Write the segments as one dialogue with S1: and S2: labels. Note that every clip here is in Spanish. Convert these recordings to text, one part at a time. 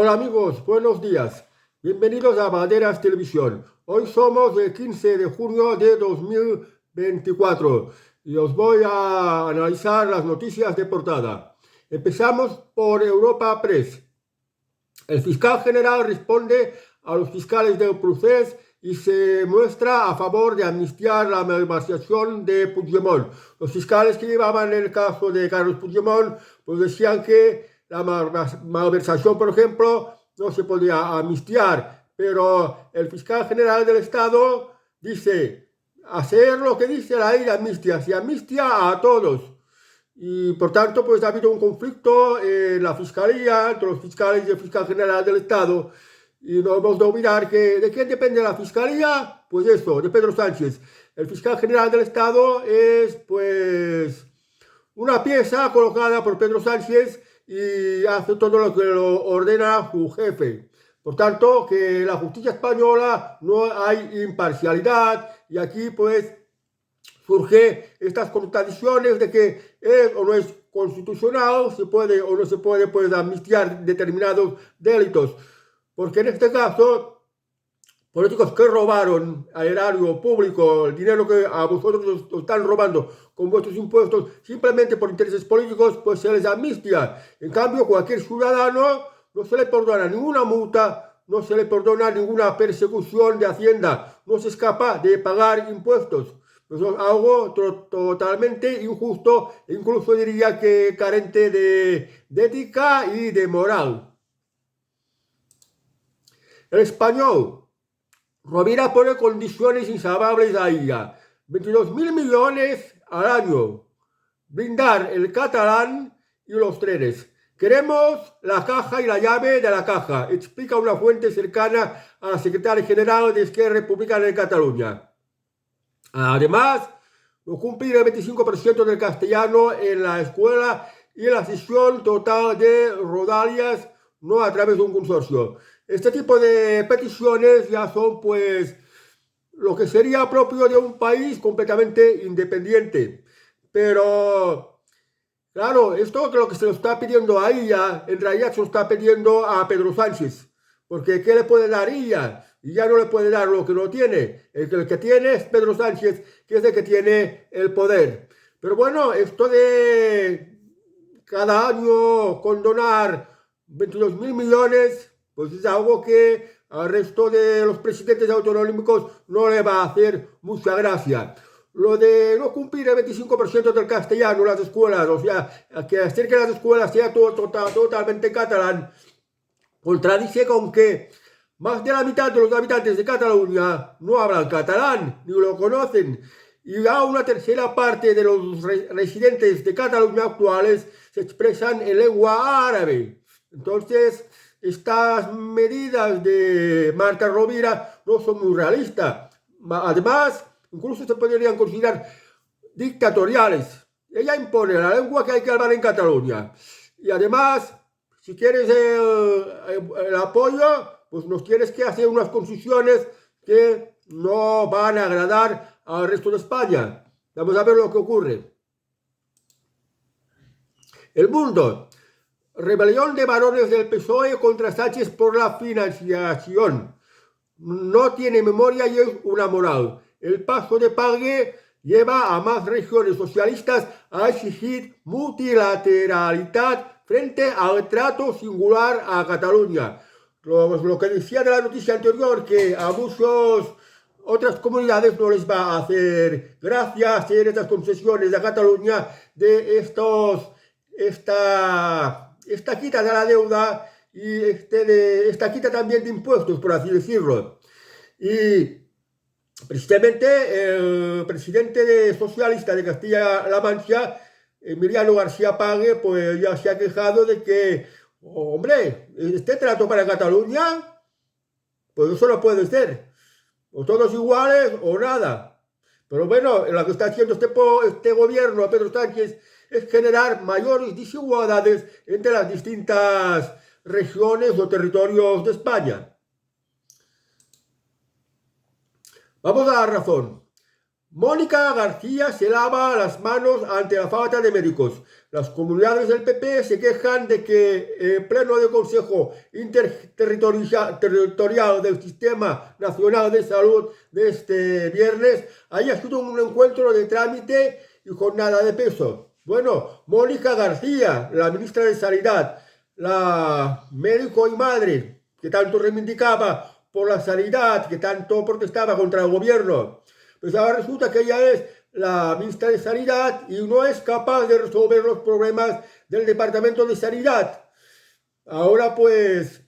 S1: Hola amigos, buenos días. Bienvenidos a Maderas Televisión. Hoy somos el 15 de junio de 2024 y os voy a analizar las noticias de portada. Empezamos por Europa Press. El fiscal general responde a los fiscales del procés y se muestra a favor de amnistiar la malversación de Puigdemont. Los fiscales que llevaban el caso de Carlos Puigdemont pues decían que la malversación, por ejemplo, no se podía amnistiar, pero el fiscal general del Estado dice hacer lo que dice la ley de amnistía, se amnistia a todos. Y por tanto, pues ha habido un conflicto en la fiscalía, entre los fiscales y el fiscal general del Estado. Y no hemos de olvidar que ¿de quién depende la fiscalía? Pues eso, de Pedro Sánchez. El fiscal general del Estado es pues una pieza colocada por Pedro Sánchez y hace todo lo que lo ordena su jefe. Por tanto, que en la justicia española no hay imparcialidad y aquí pues surge estas contradicciones de que es o no es constitucional, se puede o no se puede pues amnistiar determinados delitos. Porque en este caso, políticos que robaron al erario público, el dinero que a vosotros os están robando con vuestros impuestos simplemente por intereses políticos, pues se les amnistia. En cambio, cualquier ciudadano no se le perdona ninguna multa, no se le perdona ninguna persecución de Hacienda, no se escapa de pagar impuestos. Pues es algo totalmente injusto, e incluso diría que carente de ética y de moral. El Español. Rovira pone condiciones insalvables a ella. 22.000 millones al año. Blindar el catalán y los trenes. Queremos la caja y la llave de la caja, explica una fuente cercana a la secretaria general de Esquerra Republicana de Cataluña. Además, no cumplir el 25% del castellano en la escuela y la cesión total de Rodalias, no a través de un consorcio. Este tipo de peticiones ya son pues lo que sería propio de un país completamente independiente. Pero, claro, esto que lo que se lo está pidiendo a ella, en realidad se lo está pidiendo a Pedro Sánchez. Porque ¿qué le puede dar ella? Y ya no le puede dar lo que no tiene. El que tiene es Pedro Sánchez, que es el que tiene el poder. Pero bueno, esto de cada año condonar 22.000 millones, pues es algo que al resto de los presidentes autonómicos no le va a hacer mucha gracia. Lo de no cumplir el 25% del castellano en las escuelas, o sea, que hacer que las escuelas sean totalmente catalán, contradice con que más de la mitad de los habitantes de Cataluña no hablan catalán, ni lo conocen. Y ya una tercera parte de los residentes de Cataluña actuales se expresan en lengua árabe. Entonces, estas medidas de Marta Rovira no son muy realistas. Además, incluso se podrían considerar dictatoriales. Ella impone la lengua que hay que hablar en Cataluña. Y además, si quieres el apoyo, pues nos tienes que hacer unas concesiones que no van a agradar al resto de España. Vamos a ver lo que ocurre. El Mundo. Rebelión de varones del PSOE contra Sánchez por la financiación. No tiene memoria y es una moral. El paso de Pague lleva a más regiones socialistas a exigir multilateralidad frente al trato singular a Cataluña. Lo que decía de la noticia anterior, que a muchas otras comunidades no les va a hacer gracia hacer estas concesiones a Cataluña de esta quita de la deuda y esta quita también de impuestos, por así decirlo. Y precisamente el presidente socialista de Castilla-La Mancha, Emiliano García Pague, pues ya se ha quejado de que, hombre, este trato para Cataluña, pues eso no puede ser. O todos iguales o nada. Pero bueno, lo que está haciendo este gobierno, Pedro Sánchez, es generar mayores desigualdades entre las distintas regiones o territorios de España. Vamos a La Razón. Mónica García se lava las manos ante la falta de médicos. Las comunidades del PP se quejan de que el Pleno del Consejo Interterritorial del Sistema Nacional de Salud de este viernes haya sido un encuentro de trámite y con nada de peso. Bueno, Mónica García, la ministra de Sanidad, la médico y madre que tanto reivindicaba por la sanidad, que tanto protestaba contra el gobierno, pues ahora resulta que ella es la ministra de Sanidad y no es capaz de resolver los problemas del Departamento de Sanidad. Ahora pues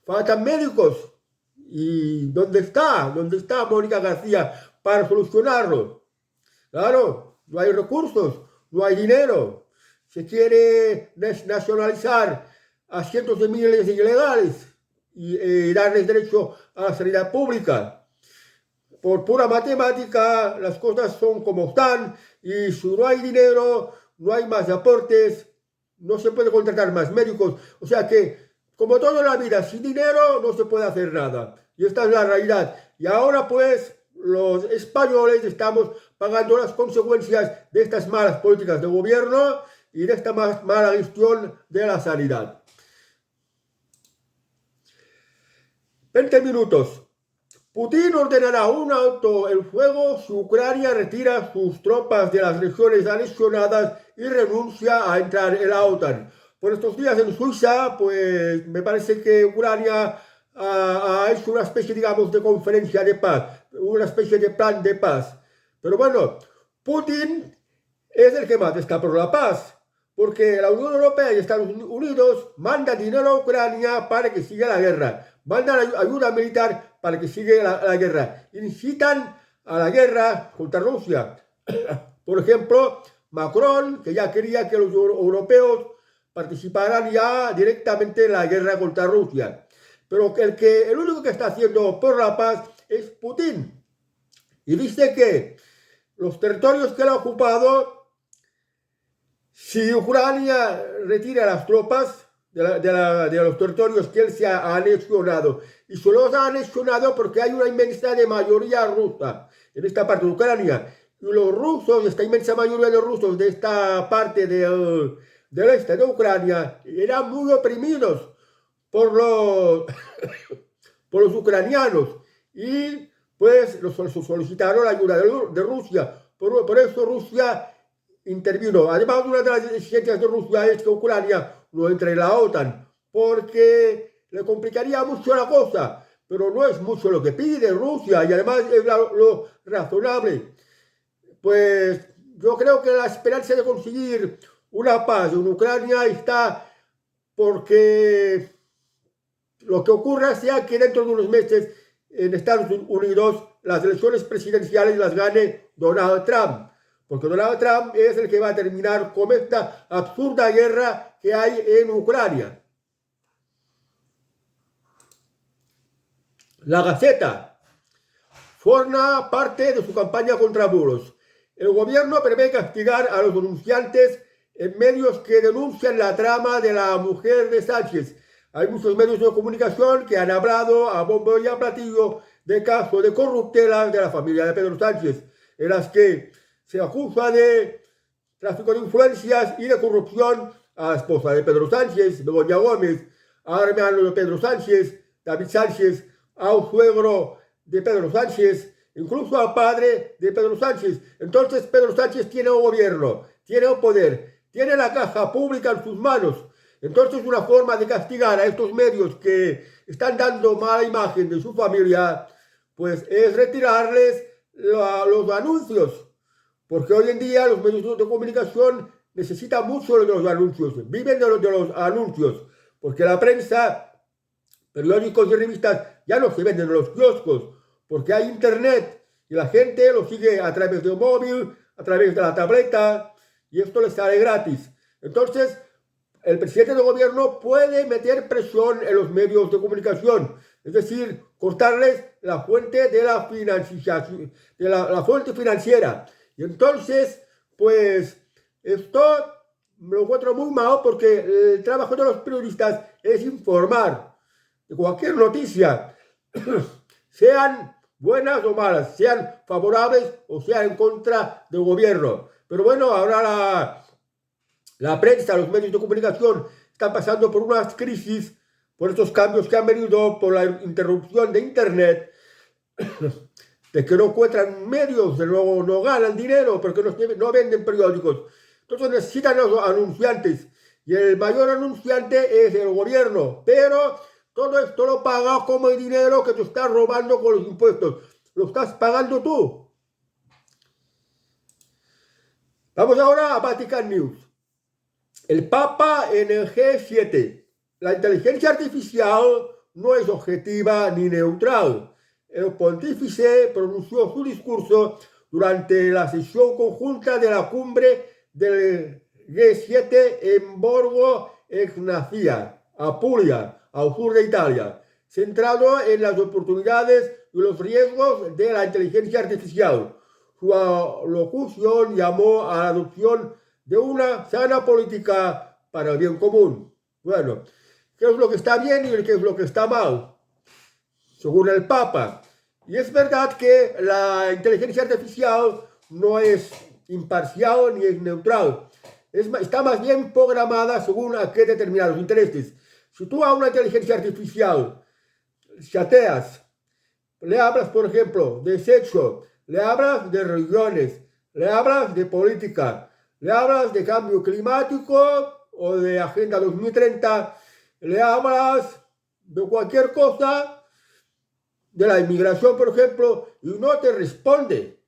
S1: faltan médicos. ¿Y dónde está? ¿Dónde está Mónica García para solucionarlo? Claro, no hay recursos, no hay dinero. Se quiere nacionalizar a cientos de miles de ilegales y darles derecho a la sanidad pública. Por pura matemática, las cosas son como están y si no hay dinero, no hay más aportes, no se puede contratar más médicos. O sea que, como todo en la vida, sin dinero no se puede hacer nada. Y esta es la realidad. Y ahora pues los españoles estamos pagando las consecuencias de estas malas políticas de gobierno y de esta mala gestión de la sanidad. 20 minutos. Putin ordenará un alto el fuego si Ucrania retira sus tropas de las regiones anexionadas y renuncia a entrar en la OTAN. Por estos días en Suiza, pues me parece que Ucrania ha hecho una especie, digamos, de conferencia de paz, una especie de plan de paz. Pero bueno, Putin es el que más está por la paz, porque la Unión Europea y Estados Unidos mandan dinero a Ucrania para que siga la guerra, mandan ayuda militar para que siga la guerra, incitan a la guerra contra Rusia. Por ejemplo, Macron, que ya quería que los europeos participaran ya directamente en la guerra contra Rusia. Pero el único que está haciendo por la paz es Putin. Y dice que los territorios que él ha ocupado, si Ucrania retira las tropas de los territorios que él se ha anexionado, y se los ha anexionado porque hay una inmensa de mayoría rusa en esta parte de Ucrania, y los rusos, esta inmensa mayoría de rusos de esta parte del este de Ucrania, eran muy oprimidos por por los ucranianos, y pues solicitaron la ayuda de Rusia. Por eso Rusia intervino. Además, una de las exigencias de Rusia es que Ucrania no entre en la OTAN, porque le complicaría mucho la cosa, pero no es mucho lo que pide Rusia, y además es lo razonable. Pues yo creo que la esperanza de conseguir una paz en Ucrania está porque lo que ocurra sea que dentro de unos meses en Estados Unidos las elecciones presidenciales las gane Donald Trump, porque Donald Trump es el que va a terminar con esta absurda guerra que hay en Ucrania. La Gaceta forma parte de su campaña contra muros. El gobierno prevé castigar a los denunciantes en medios que denuncian la trama de la mujer de Sánchez. Hay muchos medios de comunicación que han hablado a bombo y a platillo de casos de corruptelas de la familia de Pedro Sánchez, en las que se acusa de tráfico de influencias y de corrupción a la esposa de Pedro Sánchez, Begoña Gómez, al hermano de Pedro Sánchez, David Sánchez, al suegro de Pedro Sánchez, incluso al padre de Pedro Sánchez. Entonces Pedro Sánchez tiene un gobierno, tiene un poder, tiene la caja pública en sus manos. Entonces una forma de castigar a estos medios que están dando mala imagen de su familia, pues es retirarles los anuncios. Porque hoy en día los medios de comunicación necesitan mucho de los anuncios, viven de los anuncios, porque la prensa, periódicos y revistas ya no se venden en los kioscos, porque hay internet y la gente lo sigue a través de un móvil, a través de la tableta, y esto les sale gratis. Entonces, el presidente del gobierno puede meter presión en los medios de comunicación, es decir, cortarles la fuente de la financiación, de la fuente financiera. Y entonces, pues, esto me lo encuentro muy mal porque el trabajo de los periodistas es informar de cualquier noticia, sean buenas o malas, sean favorables o sean en contra del gobierno. Pero bueno, ahora la prensa, los medios de comunicación están pasando por unas crisis, por estos cambios que han venido, por la interrupción de Internet, de que no encuentran medios, de no ganan dinero, porque no venden periódicos. Entonces necesitan los anunciantes, y el mayor anunciante es el gobierno, pero todo esto lo paga como el dinero que te estás robando con los impuestos. Lo estás pagando tú. Vamos ahora a Vatican News. El Papa en el G7. La inteligencia artificial no es objetiva ni neutral. El pontífice pronunció su discurso durante la sesión conjunta de la cumbre del G7 en Borgo Egnazia, Apulia, al sur de Italia, centrado en las oportunidades y los riesgos de la inteligencia artificial. Su locución llamó a la adopción de una sana política para el bien común. Bueno, ¿qué es lo que está bien y qué es lo que está mal? Según el Papa. Y es verdad que la inteligencia artificial no es imparcial ni es neutral. Está más bien programada según a qué determinados intereses. Si tú a una inteligencia artificial chateas, le hablas, por ejemplo, de sexo, le hablas de religiones, le hablas de política, le hablas de cambio climático o de Agenda 2030, le hablas de cualquier cosa, de la inmigración, por ejemplo, y no te responde,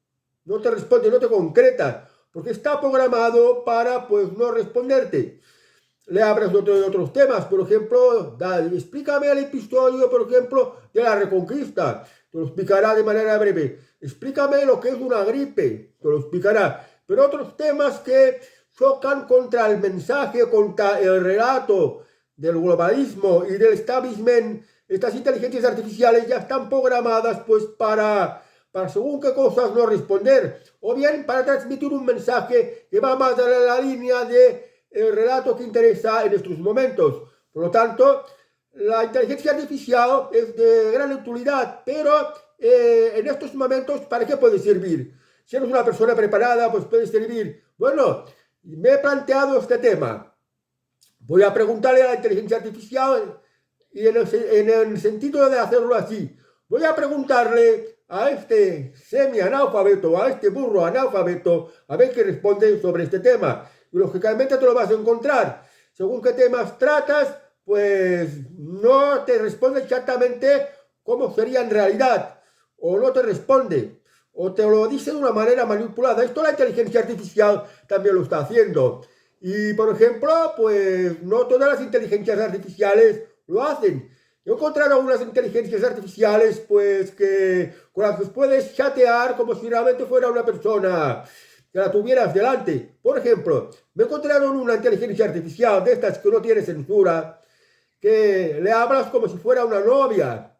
S1: no te concreta, porque está programado para, pues, no responderte. Le hablas de otros temas, por ejemplo, explícame el episodio, por ejemplo, de la Reconquista, te lo explicará de manera breve. Explícame lo que es una gripe, te lo explicará. Pero otros temas que chocan contra el mensaje, contra el relato del globalismo y del establishment, estas inteligencias artificiales ya están programadas pues para según qué cosas no responder, o bien para transmitir un mensaje que va más a la línea de el relato que interesa en estos momentos. Por lo tanto, la inteligencia artificial es de gran utilidad, pero en estos momentos, ¿para qué puede servir? Si eres una persona preparada, pues puede servir. Bueno, me he planteado este tema. Voy a preguntarle a la inteligencia artificial y en el sentido de hacerlo así. Voy a preguntarle a este semi-analfabeto, a este burro analfabeto, a ver qué responde sobre este tema. Y lógicamente te lo vas a encontrar. Según qué temas tratas, pues no te responde exactamente cómo sería en realidad. O no te responde. O te lo dice de una manera manipulada. Esto la inteligencia artificial también lo está haciendo. Y, por ejemplo, pues no todas las inteligencias artificiales lo hacen. He encontrado algunas inteligencias artificiales, pues, con las que puedes chatear como si realmente fuera una persona que la tuvieras delante. Por ejemplo, me he encontrado una inteligencia artificial de estas que no tiene censura, que le hablas como si fuera una novia.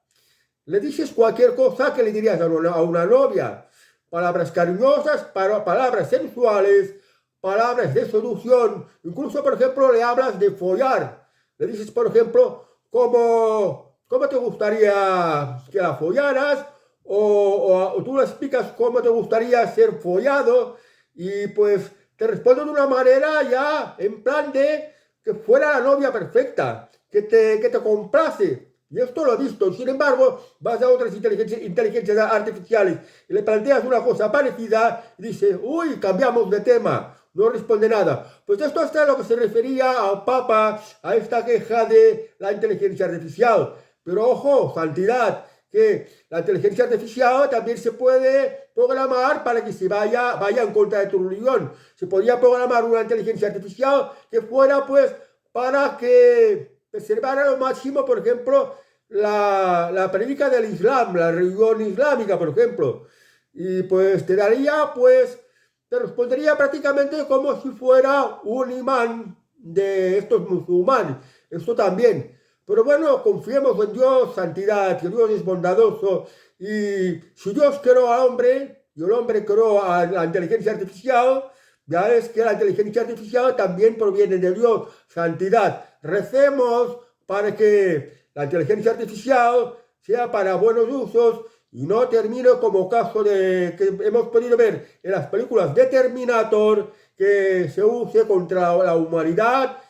S1: Le dices cualquier cosa que le dirías a una novia. Palabras cariñosas, palabras sensuales, palabras de seducción. Incluso, por ejemplo, le hablas de follar. Le dices, por ejemplo, ¿cómo te gustaría que la follaras? O tú le explicas cómo te gustaría ser follado y pues te responde de una manera ya en plan de que fuera la novia perfecta, que te complace. Y esto lo he visto. Sin embargo, vas a otras inteligencias artificiales y le planteas una cosa parecida y dice, uy, cambiamos de tema. No responde nada. Pues esto es a lo que se refería al Papa, a esta queja de la inteligencia artificial. Pero ojo, santidad, que la inteligencia artificial también se puede programar para que se vaya en contra de tu religión. Se podría programar una inteligencia artificial que fuera pues para que preservara lo máximo, por ejemplo, la predica del Islam, la religión islámica, por ejemplo. Y pues te daría pues te respondería prácticamente como si fuera un imán de estos musulmanes. Esto también. Pero bueno, confiemos en Dios, santidad, que Dios es bondadoso. Y si Dios creó al hombre, y el hombre creó a la inteligencia artificial, ya es que la inteligencia artificial también proviene de Dios, santidad. Recemos para que la inteligencia artificial sea para buenos usos y no termine como caso de que hemos podido ver en las películas de Terminator, que se use contra la humanidad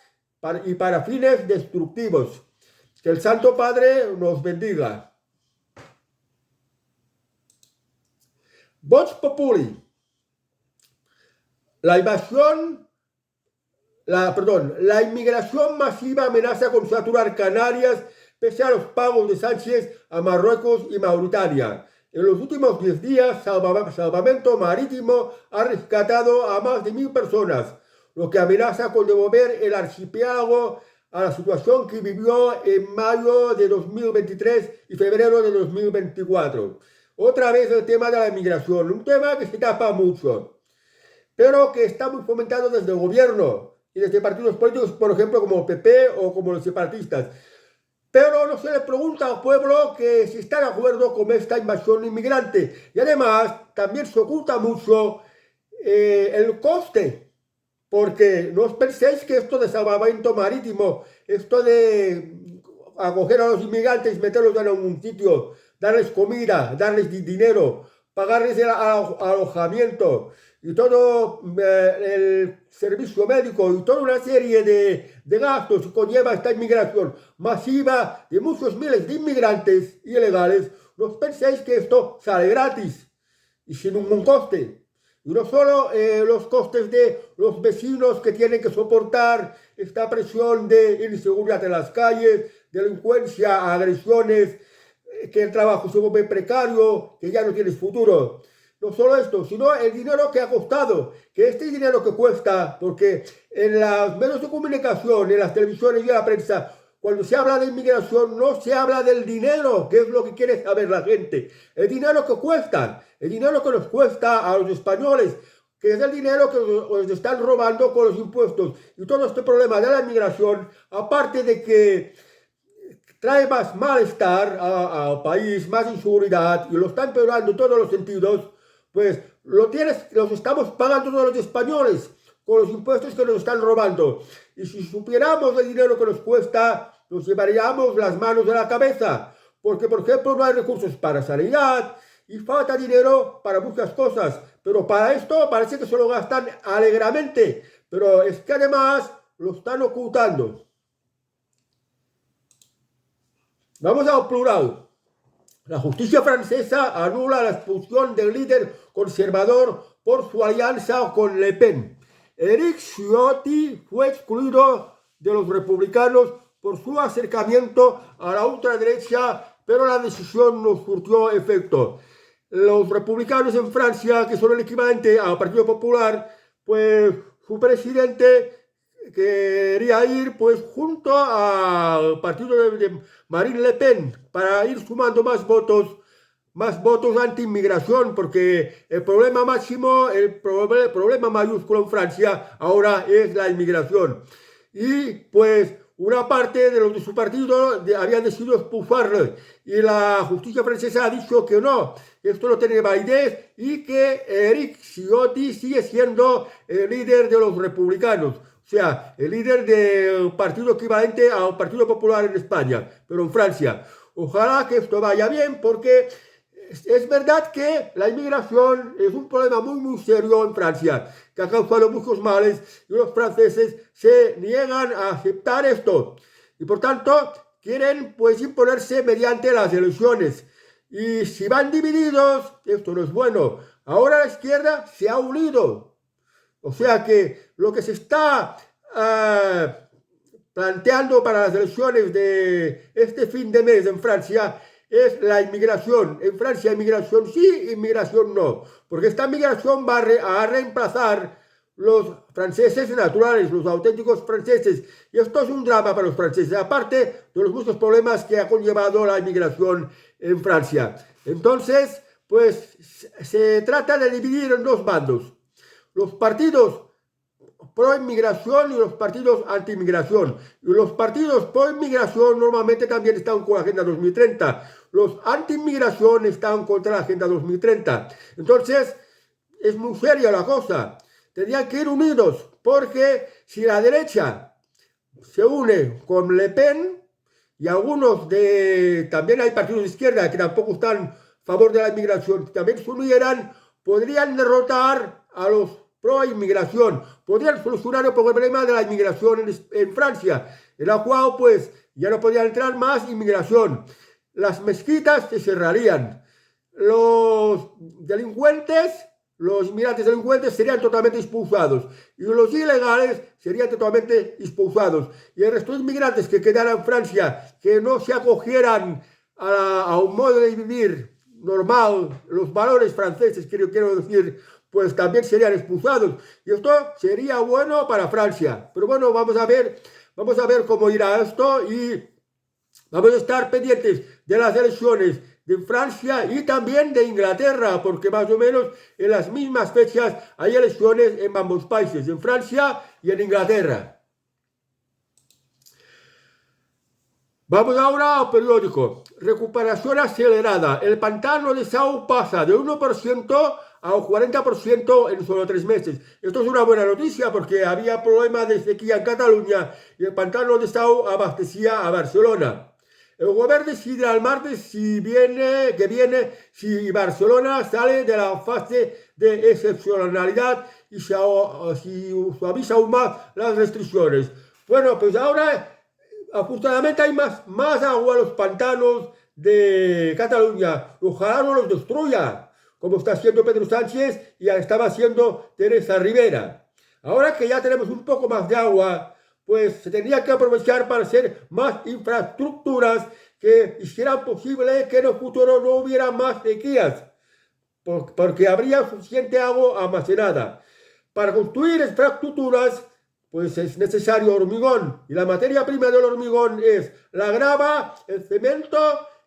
S1: y para fines destructivos. Que el Santo Padre nos bendiga. Vox Populi. La inmigración masiva amenaza con saturar Canarias pese a los pagos de Sánchez a Marruecos y Mauritania. En los últimos 10 días, Salvamento Marítimo ha rescatado a más de 1.000 personas, lo que amenaza con devolver el archipiélago a la situación que vivió en mayo de 2023 y febrero de 2024. Otra vez el tema de la inmigración, un tema que se tapa mucho, pero que está muy fomentado desde el gobierno y desde partidos políticos, por ejemplo, como el PP o como los separatistas. Pero no se le pregunta al pueblo que si está de acuerdo con esta invasión inmigrante. Y además también se oculta mucho el coste, porque no os penséis que esto de salvamento marítimo, esto de acoger a los inmigrantes, meterlos en un sitio, darles comida, darles dinero, pagarles el alojamiento y todo el servicio médico y toda una serie de gastos que conlleva esta inmigración masiva de muchos miles de inmigrantes ilegales, no os penséis que esto sale gratis y sin ningún coste. Y no solo los costes de los vecinos que tienen que soportar esta presión de inseguridad en las calles, delincuencia, agresiones, que el trabajo se vuelve precario, que ya no tienes futuro. No solo esto, sino el dinero que ha costado, que este dinero que cuesta, porque en los medios de comunicación, en las televisiones y en la prensa, cuando se habla de inmigración no se habla del dinero, que es lo que quiere saber la gente. El dinero que cuesta, el dinero que nos cuesta a los españoles, que es el dinero que nos están robando con los impuestos. Y todo este problema de la inmigración, aparte de que trae más malestar al país, más inseguridad, y lo está empeorando en todos los sentidos, pues los estamos pagando todos los españoles con los impuestos que nos están robando. Y si supiéramos el dinero que nos cuesta, nos llevaríamos las manos de la cabeza, porque por ejemplo no hay recursos para sanidad y falta dinero para muchas cosas, pero para esto parece que se lo gastan alegremente, pero es que además lo están ocultando. Vamos al plural. La justicia francesa anula la expulsión del líder conservador por su alianza con Le Pen. Éric Ciotti fue excluido de los republicanos por su acercamiento a la ultraderecha, pero la decisión no surtió efecto. Los republicanos en Francia, que son el equivalente al Partido Popular, pues su presidente quería ir pues junto al partido de Marine Le Pen para ir sumando más votos anti-inmigración, porque el problema máximo, el problema mayúsculo en Francia ahora es la inmigración. Y pues una parte de los de su partido habían decidido expulsarle y la justicia francesa ha dicho que no, esto no tiene validez y que Éric Ciotti sigue siendo el líder de los republicanos. O sea, el líder del partido equivalente al Partido Popular en España, pero en Francia. Ojalá que esto vaya bien, porque es verdad que la inmigración es un problema muy serio en Francia, que ha causado muchos males y los franceses se niegan a aceptar esto. Y por tanto, quieren pues imponerse mediante las elecciones. Y si van divididos, esto no es bueno. Ahora la izquierda se ha unido. O sea que lo que se está planteando para las elecciones de este fin de mes en Francia es la inmigración. En Francia inmigración sí, inmigración no. Porque esta inmigración va a reemplazar los franceses naturales, los auténticos franceses. Y esto es un drama para los franceses, aparte de los muchos problemas que ha conllevado la inmigración en Francia. Entonces, pues se trata de dividir en dos bandos. Los partidos pro-inmigración y los partidos anti-inmigración. Y los partidos pro-inmigración normalmente también están con la Agenda 2030. Los anti-inmigración están contra la Agenda 2030. Entonces, es muy seria la cosa. Tendrían que ir unidos, porque si la derecha se une con Le Pen y algunos también hay partidos de izquierda que tampoco están favor de la inmigración, también se unieran, podrían derrotar a los pro inmigración, podrían solucionar el problema de la inmigración en Francia, en la cual pues ya no podía entrar más inmigración. Las mezquitas se cerrarían. Los delincuentes, los inmigrantes delincuentes serían totalmente expulsados y los ilegales serían totalmente expulsados. Y el resto de inmigrantes que quedaran en Francia, que no se acogieran a un modo de vivir normal, los valores franceses, quiero decir, pues también serían expulsados. Y esto sería bueno para Francia. Pero bueno, vamos a ver cómo irá esto y vamos a estar pendientes de las elecciones de Francia y también de Inglaterra, porque más o menos en las mismas fechas hay elecciones en ambos países, en Francia y en Inglaterra. Vamos ahora al periódico. Recuperación acelerada. El pantano de Sau pasa de 1% a un 40% en solo 3 meses. Esto es una buena noticia porque había problemas de sequía en Cataluña y el pantano de Sau abastecía a Barcelona. El gobierno decidirá el martes si Barcelona sale de la fase de excepcionalidad y si suaviza aún más las restricciones. Bueno, pues ahora afortunadamente hay más agua en los pantanos de Cataluña. Ojalá no los destruya, como está haciendo Pedro Sánchez y estaba haciendo Teresa Rivera. Ahora que ya tenemos un poco más de agua, pues se tendría que aprovechar para hacer más infraestructuras que hicieran posible que en el futuro no hubiera más sequías, porque habría suficiente agua almacenada. Para construir infraestructuras, pues es necesario hormigón, y la materia prima del hormigón es la grava, el cemento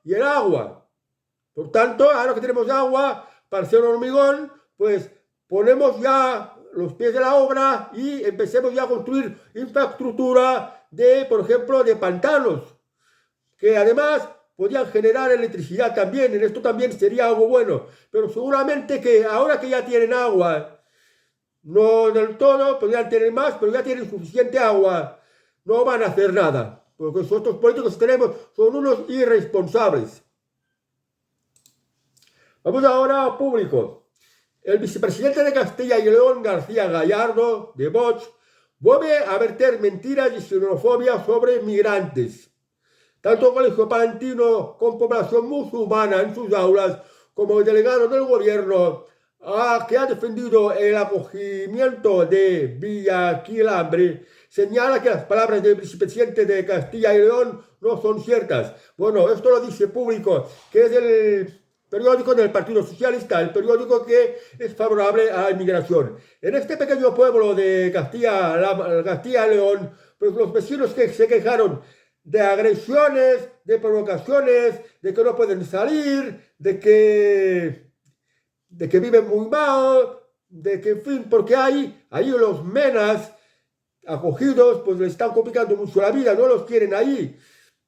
S1: y el agua. Por tanto, ahora que tenemos agua para hacer hormigón, pues ponemos ya los pies de la obra y empecemos ya a construir infraestructura por ejemplo, de pantanos, que además podían generar electricidad también. En esto también sería algo bueno. Pero seguramente que ahora que ya tienen agua, no del todo, podrían tener más, pero ya tienen suficiente agua, no van a hacer nada. Porque nosotros políticos que tenemos son unos irresponsables. Vamos ahora a público. El vicepresidente de Castilla y León, García Gallardo, de Vox, vuelve a verter mentiras y xenofobia sobre migrantes. Tanto el Colegio Palentino con población musulmana en sus aulas, como el delegado del gobierno que ha defendido el acogimiento de Villaquilambre, señala que las palabras del vicepresidente de Castilla y León no son ciertas. Bueno, esto lo dice Público, que es el periódico del Partido Socialista, el periódico que es favorable a la inmigración. En este pequeño pueblo de Castilla y León, pues los vecinos que se quejaron de agresiones, de provocaciones, de que no pueden salir, de que viven muy mal, de que, en fin, porque ahí los menas acogidos, pues les están complicando mucho la vida, no los quieren ahí.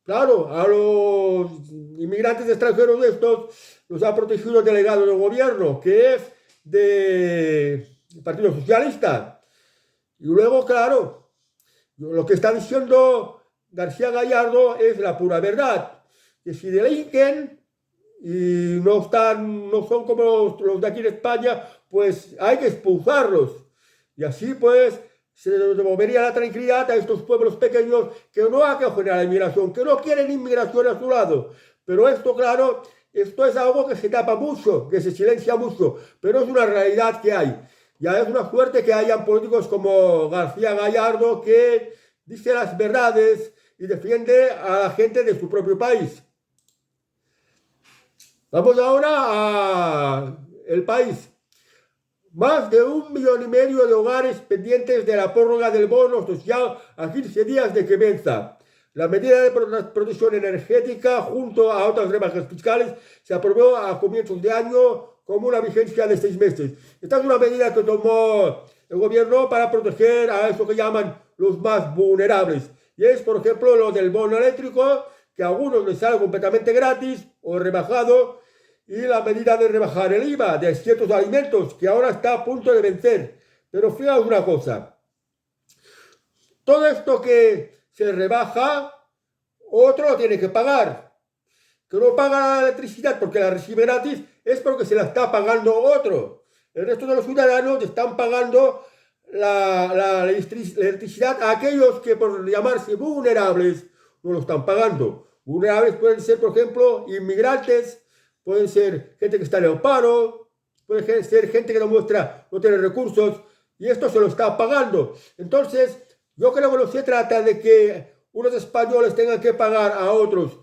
S1: Claro, a los inmigrantes extranjeros estos los ha protegido el delegado del gobierno, que es del Partido Socialista. Y luego, claro, lo que está diciendo García Gallardo es la pura verdad, que si delinquen y no son como los de aquí en España, pues hay que expulsarlos. Y así pues se devolvería la tranquilidad a estos pueblos pequeños que no acogen a la inmigración, que no quieren inmigración a su lado. Pero esto, claro, esto es algo que se tapa mucho, que se silencia mucho, pero es una realidad que hay. Ya es una suerte que hayan políticos como García Gallardo que dice las verdades y defiende a la gente de su propio país. Vamos ahora al país. Más de 1,5 millones de hogares pendientes de la prórroga del bono social a 15 días de que venza. La medida de protección energética, junto a otras rebajas fiscales, se aprobó a comienzos de año como una vigencia de 6 meses. Esta es una medida que tomó el gobierno para proteger a eso que llaman los más vulnerables. Y es, por ejemplo, lo del bono eléctrico, que a algunos les sale completamente gratis o rebajado, y la medida de rebajar el IVA de ciertos alimentos, que ahora está a punto de vencer. Pero fijaos una cosa, todo esto que se rebaja, otro lo tiene que pagar. que no paga la electricidad porque la recibe gratis es porque se la está pagando otro. El resto de los ciudadanos están pagando la electricidad a aquellos que por llamarse vulnerables no lo están pagando. Vulnerables pueden ser, por ejemplo, inmigrantes, pueden ser gente que está en el paro, puede ser gente que no tiene recursos y esto se lo está pagando. Entonces, yo creo que no se trata de que unos españoles tengan que pagar a otros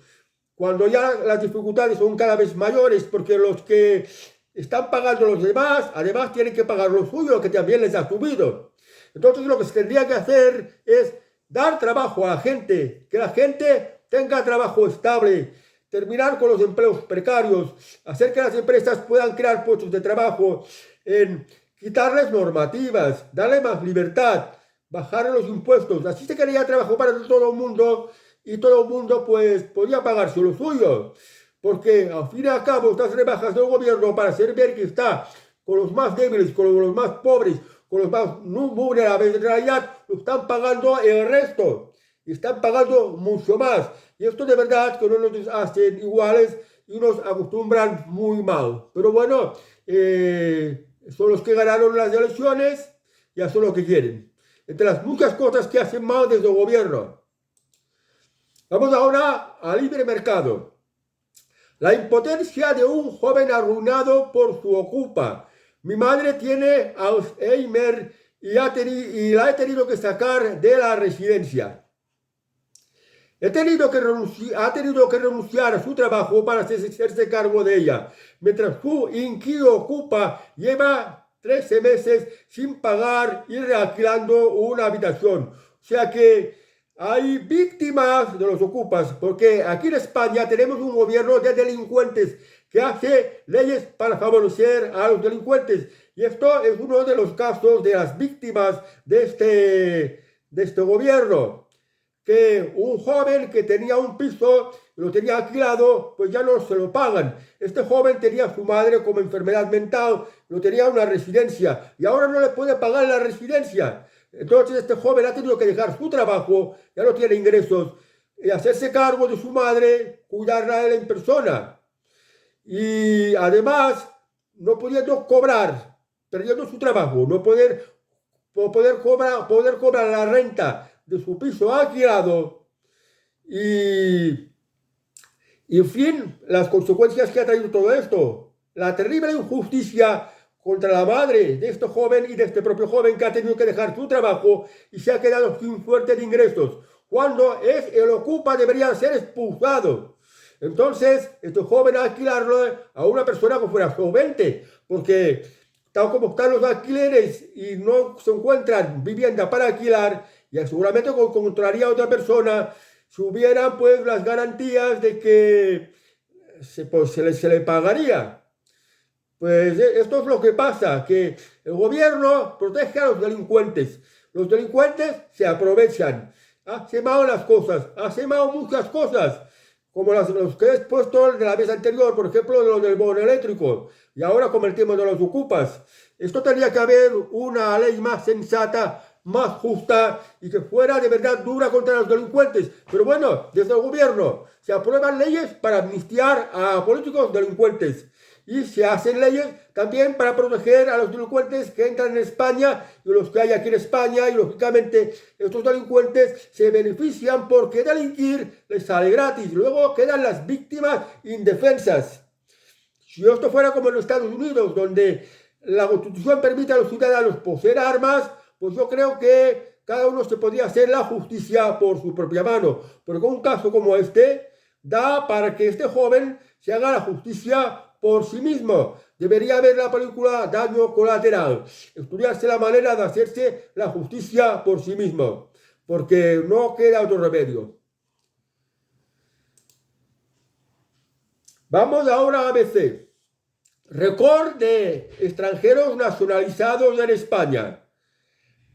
S1: cuando ya las dificultades son cada vez mayores, porque los que están pagando los demás, además tienen que pagar lo suyo, que también les ha subido. Entonces lo que se tendría que hacer es dar trabajo a la gente, que la gente tenga trabajo estable, terminar con los empleos precarios, hacer que las empresas puedan crear puestos de trabajo, en quitarles normativas, darle más libertad, bajar los impuestos. Así se quería trabajo para todo el mundo y todo el mundo pues podía pagarse lo suyo. Porque al fin y al cabo estas rebajas del gobierno para hacer ver que está con los más débiles, con los más pobres, con los más vulnerables, en realidad lo están pagando el resto. Y están pagando mucho más. Y esto de verdad que no nos hacen iguales y nos acostumbran muy mal. Pero bueno, son los que ganaron las elecciones y hacen lo que quieren. Entre las muchas cosas que hacen mal desde el gobierno. Vamos ahora al libre mercado. La impotencia de un joven arruinado por su ocupa. Mi madre tiene Alzheimer y la he tenido que sacar de la residencia. Ha tenido que renunciar a su trabajo para hacerse cargo de ella, mientras su inquilino ocupa lleva 13 meses sin pagar y realquilando una habitación. O sea que hay víctimas de los ocupas, porque aquí en España tenemos un gobierno de delincuentes que hace leyes para favorecer a los delincuentes. Y esto es uno de los casos de las víctimas de este gobierno. Que un joven que tenía un piso, lo tenía alquilado, pues ya no se lo pagan. Este joven tenía a su madre como enfermedad mental, lo tenía en una residencia y ahora no le puede pagar la residencia. Entonces este joven ha tenido que dejar su trabajo, ya no tiene ingresos, y hacerse cargo de su madre, cuidarla a él en persona. Y además, no pudiendo cobrar, perdiendo su trabajo, no poder cobrar la renta de su piso alquilado y en fin, las consecuencias que ha traído todo esto, la terrible injusticia contra la madre de este joven y de este propio joven que ha tenido que dejar su trabajo y se ha quedado sin fuente de ingresos, cuando el ocupa debería ser expulsado. Entonces, este joven alquilarlo a una persona que fuera solvente, porque tal como están los alquileres y no se encuentran vivienda para alquilar, y seguramente encontraría a otra persona si hubieran pues las garantías de que se le pagaría. Pues esto es lo que pasa, que el gobierno protege a los delincuentes. Los delincuentes se aprovechan, hacen mal las cosas, hacen mal muchas cosas, como los que he expuesto de la vez anterior, por ejemplo, lo del bono eléctrico, y ahora como el tema de los ocupas. Esto tendría que haber una ley más sensata, más justa y que fuera de verdad dura contra los delincuentes. Pero bueno, desde el gobierno se aprueban leyes para amnistiar a políticos delincuentes y se hacen leyes también para proteger a los delincuentes que entran en España y los que hay aquí en España, y lógicamente estos delincuentes se benefician porque delinquir les sale gratis. Luego quedan las víctimas indefensas. Si esto fuera como en los Estados Unidos, donde la Constitución permite a los ciudadanos poseer armas, pues yo creo que cada uno se podría hacer la justicia por su propia mano. Pero con un caso como este, da para que este joven se haga la justicia por sí mismo. Debería ver la película Daño Colateral, estudiarse la manera de hacerse la justicia por sí mismo, porque no queda otro remedio. Vamos ahora a ABC. Récord de extranjeros nacionalizados en España.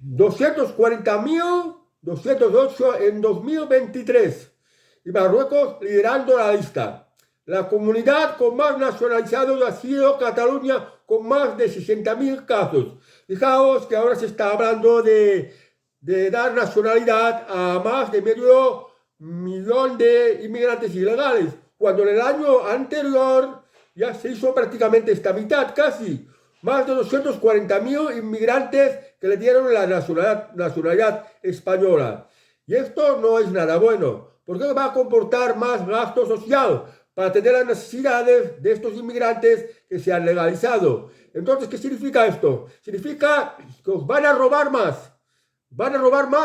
S1: 240.208 en 2023 y Marruecos liderando la lista. La comunidad con más nacionalizados ha sido Cataluña, con más de 60.000 casos. Fijaos que ahora se está hablando de dar nacionalidad a más de medio millón de inmigrantes ilegales, cuando en el año anterior ya se hizo prácticamente esta mitad, casi, más de 240.000 inmigrantes que le dieron la nacionalidad española. Y esto no es nada bueno, porque va a comportar más gasto social para atender las necesidades de estos inmigrantes que se han legalizado. Entonces, ¿qué significa esto? Significa que os van a robar más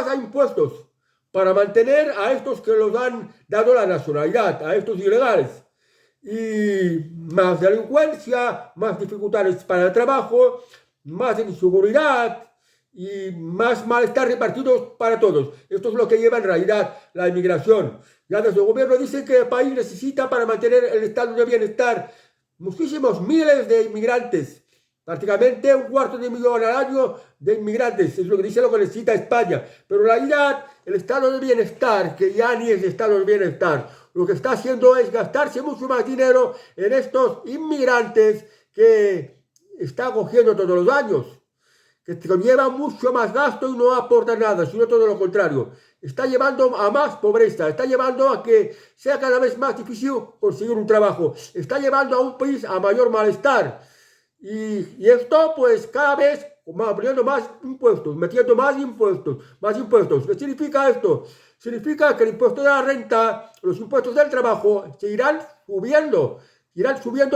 S1: a impuestos para mantener a estos que los han dado la nacionalidad, a estos ilegales. Y más delincuencia, más dificultades para el trabajo, más inseguridad y más malestar repartido para todos. Esto es lo que lleva en realidad la inmigración. Ya desde el gobierno dicen que el país necesita para mantener el estado de bienestar muchísimos miles de inmigrantes. Prácticamente 250.000 al año de inmigrantes, es lo que dice lo que necesita España. Pero en realidad el estado de bienestar, que ya ni es estado de bienestar, lo que está haciendo es gastarse mucho más dinero en estos inmigrantes que está cogiendo todos los años, que conlleva mucho más gasto y no aporta nada, sino todo lo contrario. Está llevando a más pobreza, está llevando a que sea cada vez más difícil conseguir un trabajo, está llevando a un país a mayor malestar. Y esto pues cada vez poniendo más impuestos, metiendo más impuestos. ¿Qué significa esto? Significa que el impuesto de la renta, los impuestos del trabajo se irán subiendo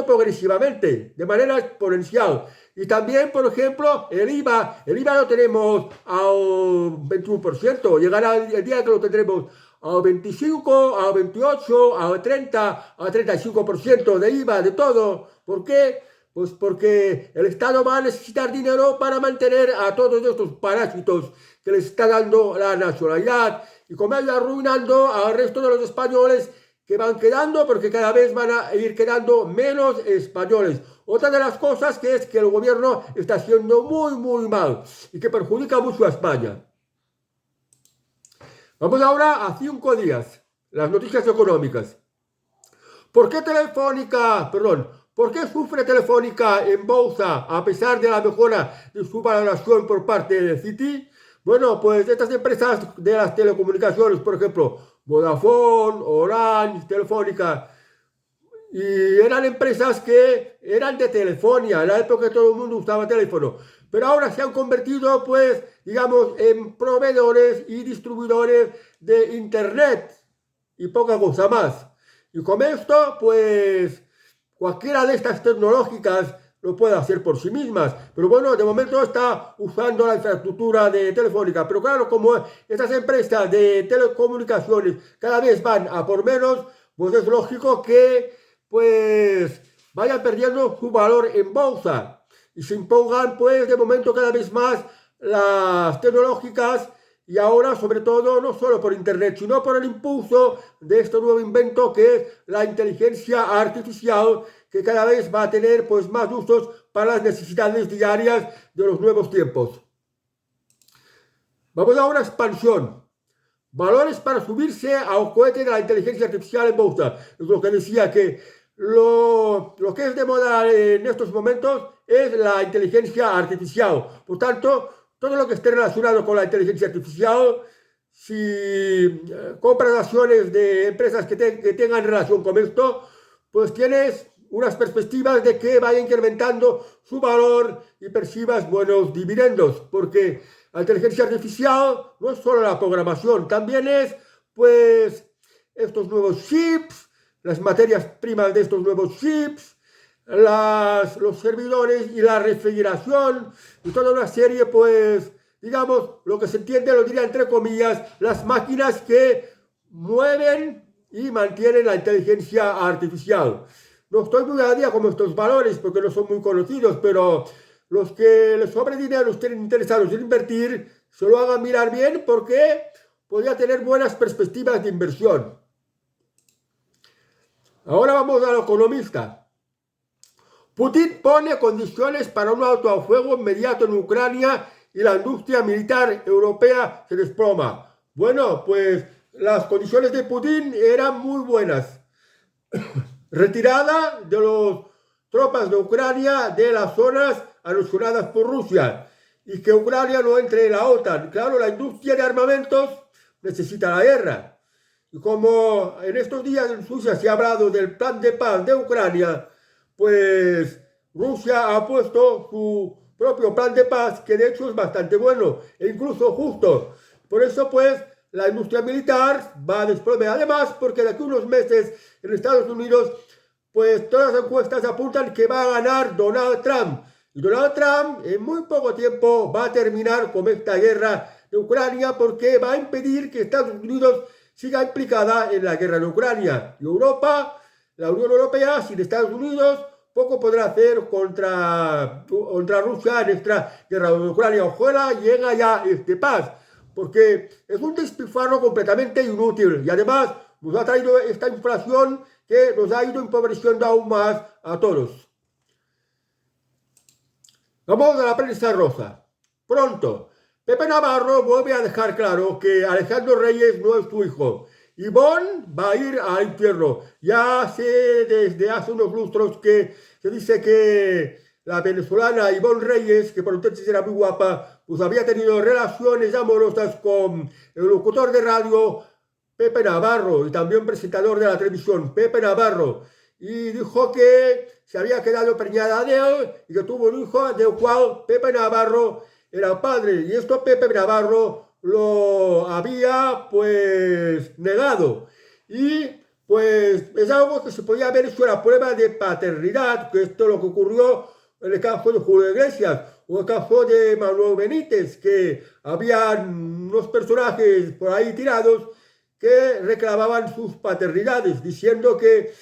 S1: progresivamente, de manera exponencial. Y también, por ejemplo, el IVA lo tenemos al 21%, llegará el día que lo tendremos al 25, al 28, al 30, al 35% de IVA, de todo. ¿Por qué? Pues porque el Estado va a necesitar dinero para mantener a todos estos parásitos que les está dando la nacionalidad y como vaya arruinando al resto de los españoles que van quedando, porque cada vez van a ir quedando menos españoles. Otra de las cosas que es que el gobierno está haciendo muy mal y que perjudica mucho a España. Vamos ahora a 5 días, las noticias económicas. ¿Por qué sufre Telefónica en bolsa a pesar de la mejora de su valoración por parte de Citi? Bueno, pues estas empresas de las telecomunicaciones, por ejemplo, Vodafone, Orange, Telefónica, y eran empresas que eran de telefonía, en la época que todo el mundo usaba teléfono, pero ahora se han convertido, pues, digamos, en proveedores y distribuidores de Internet y poca cosa más. Y con esto, pues, cualquiera de estas tecnológicas lo puede hacer por sí mismas. Pero bueno, de momento está usando la infraestructura de Telefónica. Pero claro, como estas empresas de telecomunicaciones cada vez van a por menos, pues es lógico que pues vayan perdiendo su valor en bolsa. Y se impongan pues de momento cada vez más las tecnológicas. Y ahora, sobre todo, no solo por Internet, sino por el impulso de este nuevo invento que es la inteligencia artificial, que cada vez va a tener pues, más usos para las necesidades diarias de los nuevos tiempos. Vamos ahora a expansión. Valores para subirse a un cohete de la inteligencia artificial en bolsa. Es lo que decía que lo que es de moda en estos momentos es la inteligencia artificial. Por tanto, todo lo que esté relacionado con la inteligencia artificial, si compras acciones de empresas que tengan relación con esto, pues tienes unas perspectivas de que vaya incrementando su valor y percibas buenos dividendos, porque la inteligencia artificial no es solo la programación, también es, pues, estos nuevos chips, las materias primas de estos nuevos chips, los servidores y la refrigeración y toda una serie, pues, digamos, lo que se entiende, lo diría entre comillas, las máquinas que mueven y mantienen la inteligencia artificial. No estoy muy a día con estos valores porque no son muy conocidos, pero los que les sobre dinero estén interesados en invertir, se lo hagan mirar bien porque podría tener buenas perspectivas de inversión. Ahora vamos al economista. Putin pone condiciones para un alto al fuego inmediato en Ucrania y la industria militar europea se desploma. Bueno, pues las condiciones de Putin eran muy buenas. Retirada de las tropas de Ucrania de las zonas anexionadas por Rusia y que Ucrania no entre en la OTAN. Claro, la industria de armamentos necesita la guerra. Y como en estos días en Rusia se ha hablado del plan de paz de Ucrania, pues Rusia ha puesto su propio plan de paz, que de hecho es bastante bueno e incluso justo. Por eso, pues, la industria militar va a desplomer. Además, porque de aquí a unos meses en Estados Unidos, pues todas las encuestas apuntan que va a ganar Donald Trump. Y Donald Trump en muy poco tiempo va a terminar con esta guerra de Ucrania, porque va a impedir que Estados Unidos siga implicada en la guerra de Ucrania. Y Europa, la Unión Europea, sin Estados Unidos, poco podrá hacer contra Rusia en esta guerra de Ucrania. Ojalá llegue ya este paz, porque es un despilfarro completamente inútil y además nos ha traído esta inflación que nos ha ido empobreciendo aún más a todos. Vamos a la prensa rosa. Pronto, Pepe Navarro vuelve a dejar claro que Alejandro Reyes no es su hijo. Ivonne va a ir al infierno. Ya sé desde hace unos lustros que se dice que la venezolana Ivonne Reyes, que por entonces era muy guapa, pues había tenido relaciones amorosas con el locutor de radio Pepe Navarro y también presentador de la televisión Pepe Navarro. Y dijo que se había quedado preñada de él y que tuvo un hijo del cual Pepe Navarro era padre. Y esto Pepe Navarro lo había pues negado. Y pues es algo que se podía haber hecho la prueba de paternidad, que esto es lo que ocurrió en el caso de Julio Iglesias o el caso de Manuel Benítez, que habían unos personajes por ahí tirados que reclamaban sus paternidades, diciendo que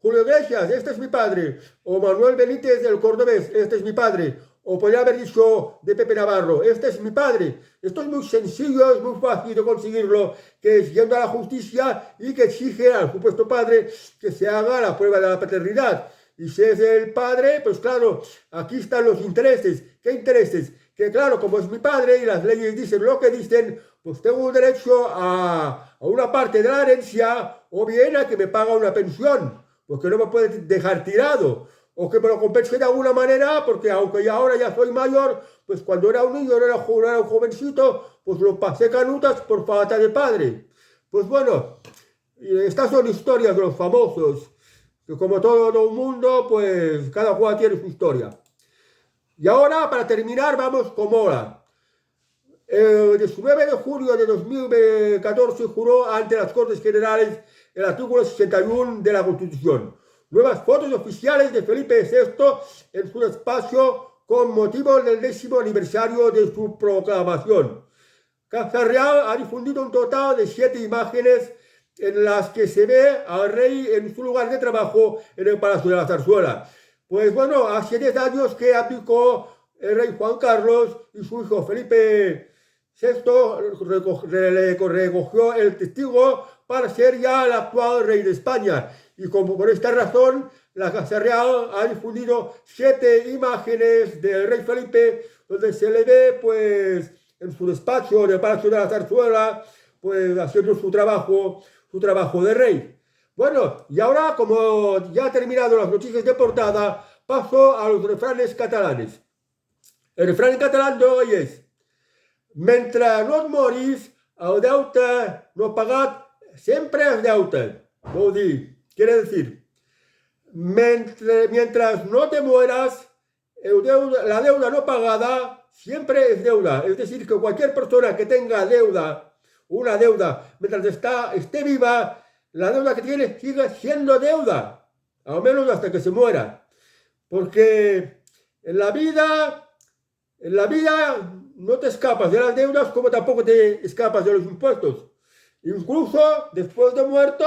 S1: Julio Iglesias, este es mi padre, o Manuel Benítez del Cordobés, este es mi padre, o podría haber dicho de Pepe Navarro, este es mi padre. Esto es muy sencillo, es muy fácil de conseguirlo, que es yendo a la justicia y que exige al supuesto padre que se haga la prueba de la paternidad. Y si es el padre, pues claro, aquí están los intereses. ¿Qué intereses? Que claro, como es mi padre y las leyes dicen lo que dicen, pues tengo un derecho a una parte de la herencia o bien a que me paga una pensión, porque no me puede dejar tirado. O que me lo compense de alguna manera, porque aunque ya ahora ya soy mayor, pues cuando era un niño, no era un jovencito, pues lo pasé canutas por falta de padre. Pues bueno, estas son historias de los famosos, que como todo el mundo, pues cada cual tiene su historia. Y ahora, para terminar, vamos con Mora. El 19 de julio de 2014 juró ante las Cortes Generales el artículo 61 de la Constitución. Nuevas fotos oficiales de Felipe VI en su despacho con motivo del 10º aniversario de su proclamación. Casa Real ha difundido un total de 7 imágenes en las que se ve al rey en su lugar de trabajo en el Palacio de la Zarzuela. Pues bueno, hace 10 años que abdicó el rey Juan Carlos y su hijo Felipe VI le recogió el testigo para ser ya el actual rey de España. Y como por esta razón, la Casa Real ha difundido 7 imágenes del rey Felipe, donde se le ve, pues, en su despacho en el Palacio de la Zarzuela, pues, haciendo su trabajo de rey. Bueno, y ahora, como ya ha terminado las noticias de portada, paso a los refranes catalanes. El refrán en catalán de hoy es: mentre no et moris, el deute no pagat sempre es deute. Vol dir, quiere decir, mientras no te mueras, la deuda no pagada siempre es deuda. Es decir, que cualquier persona que tenga una deuda, mientras esté viva, la deuda que tiene sigue siendo deuda, al menos hasta que se muera. Porque en la vida no te escapas de las deudas, como tampoco te escapas de los impuestos. Incluso después de muerto,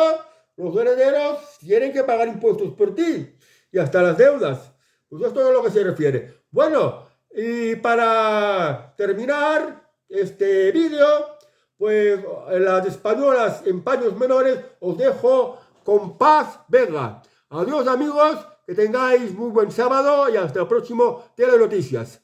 S1: los herederos tienen que pagar impuestos por ti y hasta las deudas. Pues esto es a lo que se refiere. Bueno, y para terminar este vídeo, pues las españolas en paños menores os dejo con Paz Vega. Adiós amigos, que tengáis muy buen sábado y hasta el próximo Telenoticias.